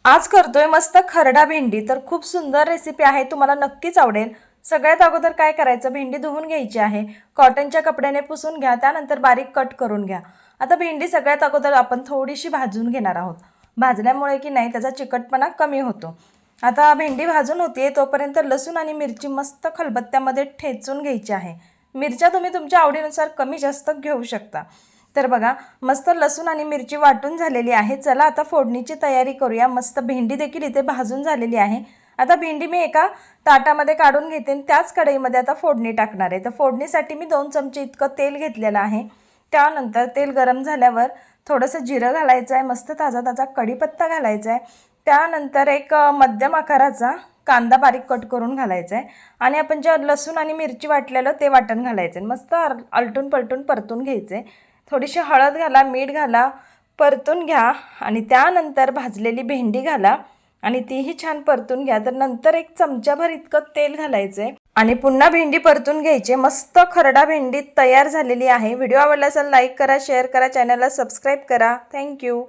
आज करतोय मस्त खरडा भेंडी। तर खूप सुंदर रेसिपी आहे, तुम्हाला नक्कीच आवडेल। सगळ्यात अगोदर काय करायचं, भेंडी धुवून घ्यायची आहे, कॉटनच्या कपड्याने पुसून घ्या, त्यानंतर बारीक कट करून घ्या। आता भेंडी सगळ्यात अगोदर आपण थोडीशी भाजून घेणार आहोत। भाजल्यामुळे की नाही त्याचा चिकटपणा कमी होतो। आता भेंडी भाजून होते तोपर्यंत लसूण आणि मिरची मस्त खलबत्त्यामध्ये ठेचून घ्यायची आहे। मिरच्या तुम्ही तुमच्या आवडीनुसार कमी जास्त घेऊ शकता। तर बघा, मस्त लसूण आणि मिरची वाटून झालेली आहे। चला आता फोडणीची तयारी करूया। मस्त भेंडी देखील इथे भाजून झालेली आहे। आता भेंडी मी एका ताटामध्ये काढून घेते आणि त्याच कढईमध्ये आता फोडणी टाकणार आहे। तर फोडणीसाठी मी 2 चमचे इतकं तेल घेतलेलं आहे। त्यानंतर तेल गरम झाल्यावर थोडंसं जिरं घालायचं आहे, मस्त ताजा ताजा कढीपत्ता घालायचा आहे। त्यानंतर एक मध्यम आकाराचा कांदा बारीक कट करून घालायचा आहे आणि आपण जे लसूण आणि मिरची वाटलेलं ते वाटण घालायचं आहे। मस्त आलटून पलटून परतून घ्यायचे। थोडीशी हळद घाला, मीठ घाला, परतून घ्या आणि त्यानंतर भाजलेली भेंडी घाला आणि तीही छान परतून घ्या। तर नंतर एक चमचाभर इतकं तेल घालायचे आणि पुन्हा भेंडी परतून घ्यायची। मस्त खरडा भेंडी तयार झालेली आहे। व्हिडिओ आवडला असेल लाईक करा, शेअर करा, चॅनलला सबस्क्राईब करा। थँक्यू।